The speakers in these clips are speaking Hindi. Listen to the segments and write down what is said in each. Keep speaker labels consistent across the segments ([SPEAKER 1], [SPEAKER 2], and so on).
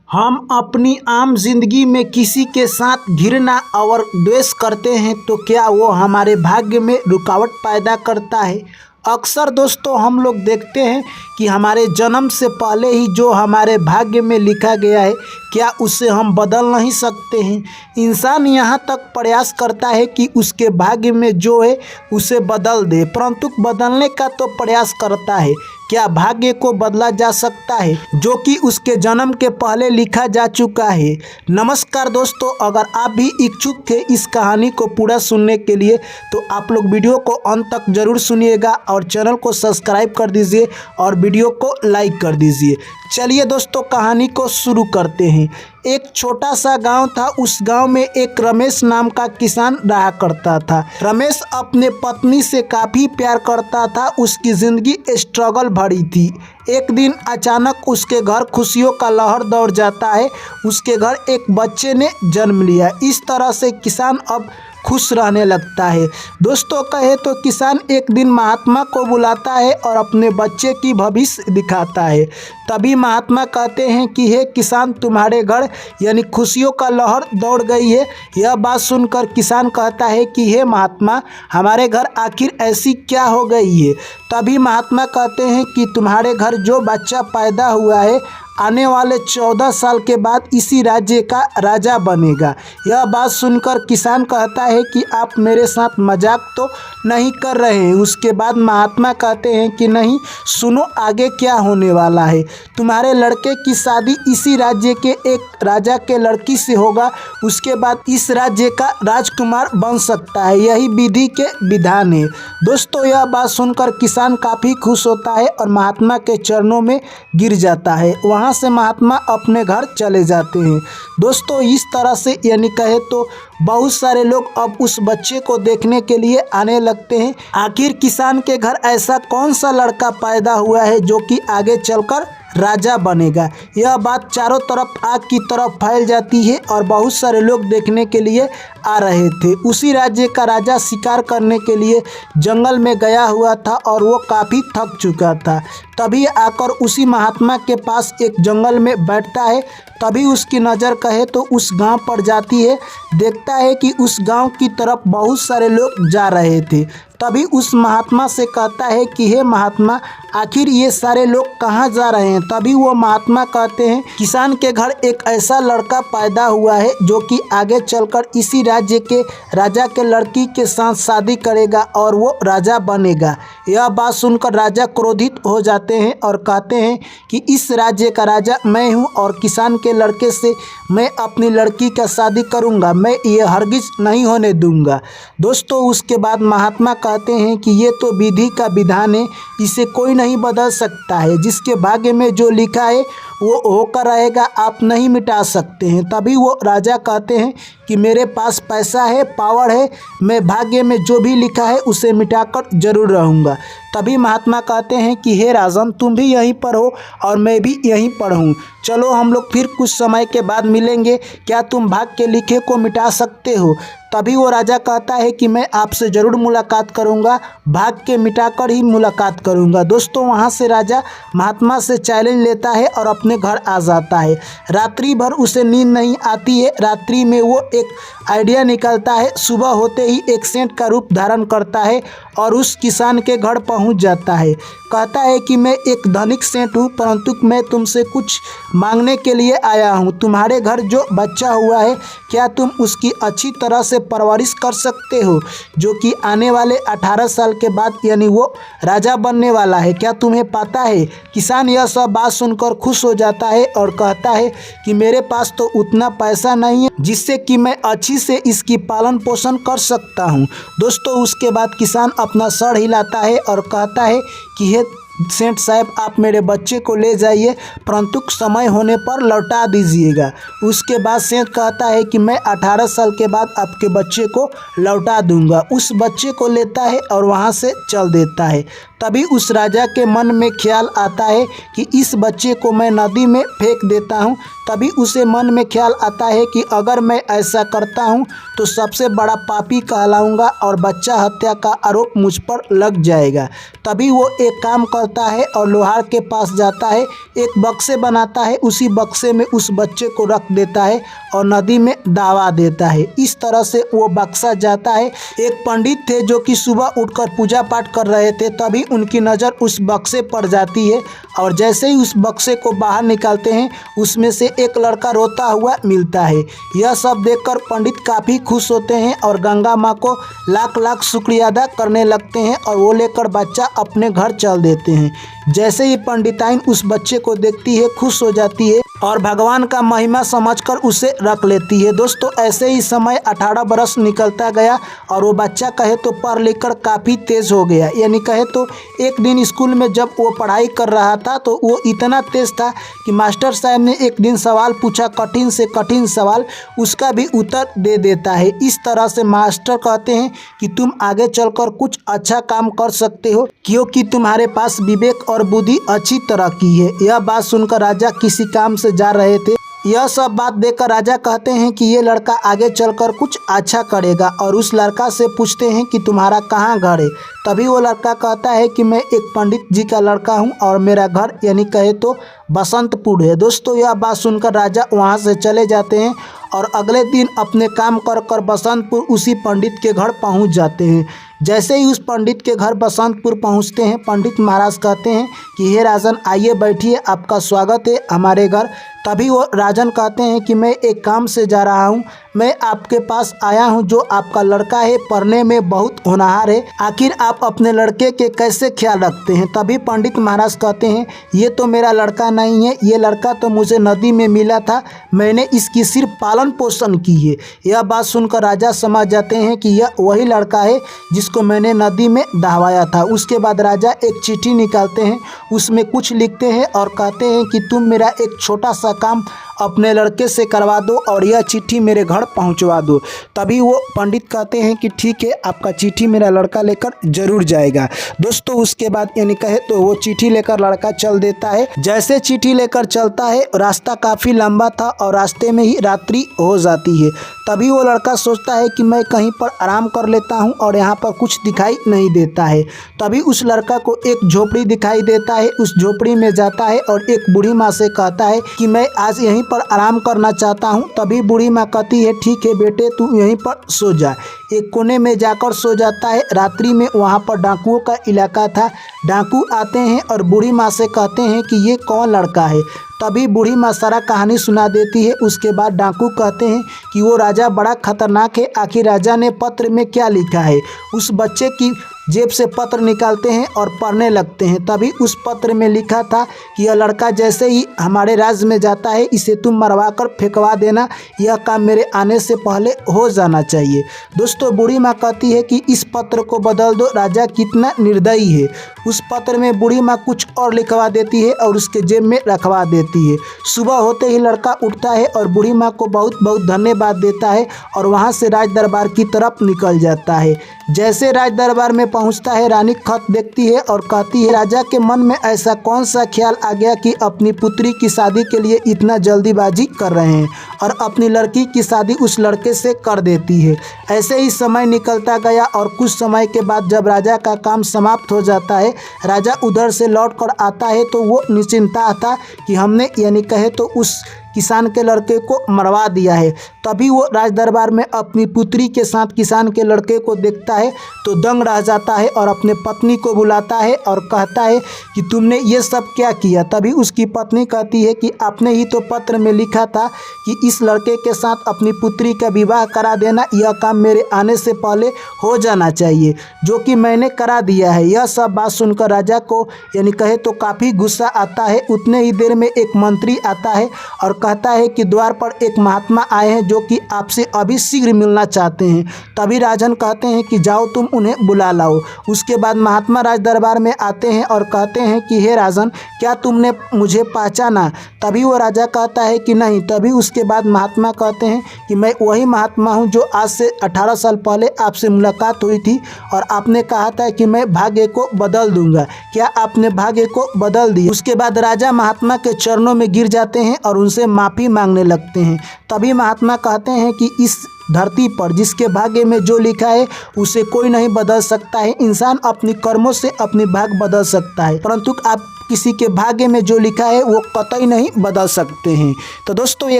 [SPEAKER 1] हम अपनी आम जिंदगी में किसी के साथ घृणा और द्वेष करते हैं तो क्या वो हमारे भाग्य में रुकावट पैदा करता है। अक्सर दोस्तों हम लोग देखते हैं कि हमारे जन्म से पहले ही जो हमारे भाग्य में लिखा गया है क्या उसे हम बदल नहीं सकते हैं। इंसान यहाँ तक प्रयास करता है कि उसके भाग्य में जो है उसे बदल दे, परंतु बदलने का तो प्रयास करता है। क्या भाग्य को बदला जा सकता है जो कि उसके जन्म के पहले लिखा जा चुका है। नमस्कार दोस्तों, अगर आप भी इच्छुक थे इस कहानी को पूरा सुनने के लिए तो आप लोग वीडियो को अंत तक जरूर सुनिएगा और चैनल को सब्सक्राइब कर दीजिए और वीडियो को लाइक कर दीजिए। चलिए दोस्तों, कहानी को शुरू करते हैं। एक छोटा सा गांव था। उस गांव में एक रमेश नाम का किसान रहा करता था। रमेश अपने पत्नी से काफ़ी प्यार करता था। उसकी ज़िंदगी स्ट्रगल भरी थी। एक दिन अचानक उसके घर खुशियों का लहर दौड़ जाता है। उसके घर एक बच्चे ने जन्म लिया। इस तरह से किसान अब खुश रहने लगता है। दोस्तों, कहे तो किसान एक दिन महात्मा को बुलाता है और अपने बच्चे की भविष्य दिखाता है। तभी महात्मा कहते हैं कि हे किसान, तुम्हारे घर यानी खुशियों का लहर दौड़ गई है। यह बात सुनकर किसान कहता है कि हे महात्मा, हमारे घर आखिर ऐसी क्या हो गई है। तभी महात्मा कहते हैं कि तुम्हारे घर जो बच्चा पैदा हुआ है आने वाले 14 साल के बाद इसी राज्य का राजा बनेगा। यह बात सुनकर किसान कहता है कि आप मेरे साथ मजाक तो नहीं कर रहे हैं। उसके बाद महात्मा कहते हैं कि नहीं, सुनो आगे क्या होने वाला है। तुम्हारे लड़के की शादी इसी राज्य के एक राजा के लड़की से होगा। उसके बाद इस राज्य का राजकुमार बन सकता है। यही विधि के विधान है। दोस्तों, यह बात सुनकर किसान काफ़ी खुश होता है और महात्मा के चरणों में गिर जाता है। वहाँ से महात्मा अपने घर चले जाते हैं। दोस्तों, इस तरह से यानी कहे तो बहुत सारे लोग अब उस बच्चे को देखने के लिए आने लगते हैं। आखिर किसान के घर ऐसा कौन सा लड़का पैदा हुआ है जो कि आगे चलकर राजा बनेगा। यह बात चारों तरफ आग की तरफ फैल जाती है और बहुत सारे लोग देखने के लिए आ रहे थे। उसी राज्य का राजा शिकार करने के लिए जंगल में गया हुआ था और वो काफ़ी थक चुका था। तभी आकर उसी महात्मा के पास एक जंगल में बैठता है। तभी उसकी नज़र कहे तो उस गांव पर जाती है। देखता है कि उस गांव की तरफ बहुत सारे लोग जा रहे थे। तभी उस महात्मा से कहता है कि हे महात्मा, आखिर ये सारे लोग कहाँ जा रहे हैं। तभी वो महात्मा कहते हैं किसान के घर एक ऐसा लड़का पैदा हुआ है जो कि आगे चलकर इसी राज्य के राजा के लड़की के साथ शादी करेगा और वो राजा बनेगा। यह बात सुनकर राजा क्रोधित हो जाते हैं और कहते हैं कि इस राज्य का राजा मैं हूँ और किसान के लड़के से मैं अपनी लड़की का शादी करूँगा। मैं ये हरगिज नहीं होने दूँगा। दोस्तों, उसके बाद महात्मा कहते हैं कि ये तो विधि का विधान है, इसे कोई नहीं बदल सकता है। जिसके भाग्य में जो लिखा है वो होकर रहेगा, आप नहीं मिटा सकते हैं। तभी वो राजा कहते हैं कि मेरे पास पैसा है, पावर है, मैं भाग्य में जो भी लिखा है उसे मिटाकर जरूर रहूँगा। तभी महात्मा कहते हैं कि हे राजन, तुम भी यहीं पर हो और मैं भी यहीं पर हूँ। चलो हम लोग फिर कुछ समय के बाद मिलेंगे। क्या तुम भाग्य के लिखे को मिटा सकते हो। तभी वो राजा कहता है कि मैं आपसे ज़रूर मुलाकात करूंगा, भाग्य के मिटाकर ही मुलाकात करूंगा। दोस्तों, वहां से राजा महात्मा से चैलेंज लेता है और अपने घर आ जाता है। रात्रि भर उसे नींद नहीं आती है। रात्रि में वो एक आइडिया निकलता है। सुबह होते ही एक सेंट का रूप धारण करता है और उस किसान के घर पहुंच जाता है। कहता है कि मैं एक धनिक सेंट हूँ, परंतु मैं तुमसे कुछ मांगने के लिए आया हूँ। तुम्हारे घर जो बच्चा हुआ है क्या तुम उसकी अच्छी तरह से परवरिश कर सकते हो, जो कि आने वाले 18 साल के बाद यानी वो राजा बनने वाला है। क्या तुम्हें पता है। किसान यह सब बात सुनकर खुश हो जाता है और कहता है कि मेरे पास तो उतना पैसा नहीं है जिससे कि मैं अच्छी से इसकी पालन पोषण कर सकता हूँ। दोस्तों, उसके बाद किसान अपना सर हिलाता है और कहता है कि हे सेठ साहब, आप मेरे बच्चे को ले जाइए, परंतु समय होने पर लौटा दीजिएगा। उसके बाद सेठ कहता है कि मैं 18 साल के बाद आपके बच्चे को लौटा दूंगा। उस बच्चे को लेता है और वहां से चल देता है। तभी उस राजा के मन में ख्याल आता है कि इस बच्चे को मैं नदी में फेंक देता हूँ। तभी उसे मन में ख्याल आता है कि अगर मैं ऐसा करता हूँ तो सबसे बड़ा पापी कहलाऊंगा और बच्चा हत्या का आरोप मुझ पर लग जाएगा। तभी वो एक काम कर निकलता है और लोहार के पास जाता है, एक बक्से बनाता है, उसी बक्से में उस बच्चे को रख देता है और नदी में दबा देता है। इस तरह से वो बक्सा जाता है। एक पंडित थे जो कि सुबह उठकर पूजा पाठ कर रहे थे, तभी उनकी नज़र उस बक्से पर जाती है और जैसे ही उस बक्से को बाहर निकालते हैं उसमें से एक लड़का रोता हुआ मिलता है। यह सब देखकर पंडित काफ़ी खुश होते हैं और गंगा माँ को लाख लाख शुक्रिया अदा करने लगते हैं और वो लेकर बच्चा अपने घर चल देते हैं। जैसे ही पंडिताइन उस बच्चे को देखती है खुश हो जाती है और भगवान का महिमा समझकर उसे रख लेती है। दोस्तों ऐसे ही समय 18 बरस निकलता गया और वो बच्चा कहे तो पढ़ लिख कर काफ़ी तेज़ हो गया। यानी कहे तो एक दिन स्कूल में जब वो पढ़ाई कर रहा था तो वो इतना तेज़ था कि मास्टर साहब ने एक दिन सवाल पूछा, कठिन से कठिन सवाल, उसका भी उत्तर दे देता है। इस तरह से मास्टर कहते हैं कि तुम आगे चलकर कुछ अच्छा काम कर सकते हो क्योंकि तुम्हारे पास विवेक और बुद्धि अच्छी तरह की है। यह बात सुनकर राजा किसी काम से जा रहे थे। यह सब बात देखकर राजा कहते हैं कि ये लड़का आगे चलकर कुछ अच्छा करेगा और उस लड़का से पूछते हैं कि तुम्हारा कहाँ घर है। तभी वो लड़का कहता है कि मैं एक पंडित जी का लड़का हूँ और मेरा घर यानी कहे तो बसंतपुर है। दोस्तों यह बात सुनकर राजा वहाँ से चले जाते हैं और अगले दिन अपने काम कर बसंतपुर उसी पंडित के घर पहुँच जाते हैं। जैसे ही उस पंडित के घर बसंतपुर पहुंचते हैं, पंडित महाराज कहते हैं कि हे राजन आइए बैठिए, आपका स्वागत है हमारे घर। तभी वो राजन कहते हैं कि मैं एक काम से जा रहा हूं, मैं आपके पास आया हूं, जो आपका लड़का है पढ़ने में बहुत होनहार है, आखिर आप अपने लड़के के कैसे ख्याल रखते हैं। तभी पंडित महाराज कहते हैं ये तो मेरा लड़का नहीं है, ये लड़का तो मुझे नदी में मिला था, मैंने इसकी सिर्फ पालन पोषण की है। यह बात सुनकर राजा समझ जाते हैं कि यह वही लड़का है जिसको मैंने नदी में दहाया था। उसके बाद राजा एक चिट्ठी निकालते हैं, उसमें कुछ लिखते हैं और कहते हैं कि तुम मेरा एक छोटा सा काम अपने लड़के से करवा दो और यह चिट्ठी मेरे घर पहुंचवा दो। तभी वो पंडित कहते हैं कि ठीक है, आपका चिट्ठी मेरा लड़का लेकर जरूर जाएगा। दोस्तों उसके बाद यानी कहे तो वो चिट्ठी लेकर लड़का चल देता है। जैसे चिट्ठी लेकर चलता है, रास्ता काफ़ी लंबा था और रास्ते में ही रात्रि हो जाती है। तभी वो लड़का सोचता है कि मैं कहीं पर आराम कर लेता हूँ और यहाँ पर कुछ दिखाई नहीं देता है। तभी उस लड़का को एक झोपड़ी दिखाई देता है, उस झोपड़ी में जाता है और एक बूढ़ी माँ से कहता है कि मैं आज यहीं पर आराम करना चाहता हूँ। तभी बूढ़ी माँ कहती है ठीक है बेटे, तू यहीं पर सो जा। एक कोने में जाकर सो जाता है। रात्रि में वहाँ पर डाकुओं का इलाका था, डाकू आते हैं और बूढ़ी माँ से कहते हैं कि ये कौन लड़का है। तभी बूढ़ी माँ सारा कहानी सुना देती है। उसके बाद डाकू कहते हैं कि वो राजा बड़ा खतरनाक है, आखिर राजा ने पत्र में क्या लिखा है। उस बच्चे की जेब से पत्र निकालते हैं और पढ़ने लगते हैं। तभी उस पत्र में लिखा था कि यह लड़का जैसे ही हमारे राज्य में जाता है इसे तुम मरवा कर फेंकवा देना, यह काम मेरे आने से पहले हो जाना चाहिए। दोस्तों बूढ़ी माँ कहती है कि इस पत्र को बदल दो, राजा कितना निर्दयी है। उस पत्र में बूढ़ी माँ कुछ और लिखवा देती है और उसके जेब में रखवा देती है। सुबह होते ही लड़का उठता है और बूढ़ी माँ को बहुत बहुत धन्यवाद देता है और वहाँ से राज दरबार की तरफ निकल जाता है। जैसे राज दरबार में पहुंचता है, रानी खत देखती है और कहती है राजा के मन में ऐसा कौन सा ख्याल आ गया कि अपनी पुत्री की शादी के लिए इतना जल्दीबाजी कर रहे हैं और अपनी लड़की की शादी उस लड़के से कर देती है। ऐसे ही समय निकलता गया और कुछ समय के बाद जब राजा का काम समाप्त हो जाता है, राजा उधर से लौट कर आता है तो वो निश्चिंता था कि हमने यानी कहे तो उस किसान के लड़के को मरवा दिया है। तभी वो राज दरबार में अपनी पुत्री के साथ किसान के लड़के को देखता है तो दंग रह जाता है और अपने पत्नी को बुलाता है और कहता है कि तुमने ये सब क्या किया। तभी उसकी पत्नी कहती है कि आपने ही तो पत्र में लिखा था कि इस लड़के के साथ अपनी पुत्री का विवाह करा देना, यह काम मेरे आने से पहले हो जाना चाहिए, जो कि मैंने करा दिया है। यह सब बात सुनकर राजा को यानी कहे तो काफ़ी गुस्सा आता है। उतने ही देर में एक मंत्री आता है और कहता है कि द्वार पर एक महात्मा आए हैं जो कि आपसे अभी शीघ्र मिलना चाहते हैं। तभी राजन कहते हैं कि जाओ तुम उन्हें बुला लाओ। उसके बाद महात्मा राज दरबार में आते हैं और कहते हैं कि हे राजन, क्या तुमने मुझे पहचाना। तभी वो राजा कहता है कि नहीं। तभी उसके बाद महात्मा कहते हैं कि मैं वही महात्मा हूँ जो आज से 18 साल पहले आपसे मुलाकात हुई थी और आपने कहा था कि मैं भाग्य को बदल दूंगा, क्या आपने भाग्य को बदल दिया। उसके बाद राजा महात्मा के चरणों में गिर जाते हैं और उनसे माफ़ी मांगने लगते हैं। तभी महात्मा कहते हैं कि इस धरती पर। जिसके भाग्य में जो लिखा है उसे कोई नहीं बदल सकता है। इंसान अपनी कर्मों से अपनी भाग्य बदल सकता है, परंतु आप किसी के भाग्य में जो लिखा है वो कतई नहीं बदल सकते हैं। तो दोस्तों, ये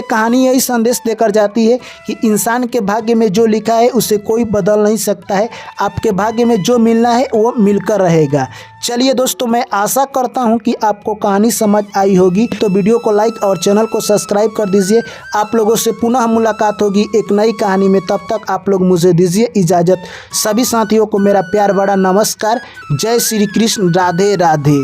[SPEAKER 1] कहानी यही संदेश देकर जाती है कि इंसान के भाग्य में जो लिखा है उसे कोई बदल नहीं सकता है। आपके भाग्य में जो मिलना है वो मिलकर रहेगा। चलिए दोस्तों, मैं आशा करता हूं कि आपको कहानी समझ आई होगी। तो वीडियो को लाइक और चैनल को सब्सक्राइब कर दीजिए। आप लोगों से पुनः मुलाकात होगी एक नई कहानी में। तब तक आप लोग मुझे दीजिए इजाज़त। सभी साथियों को मेरा प्यार भरा नमस्कार। जय श्री कृष्ण। राधे राधे।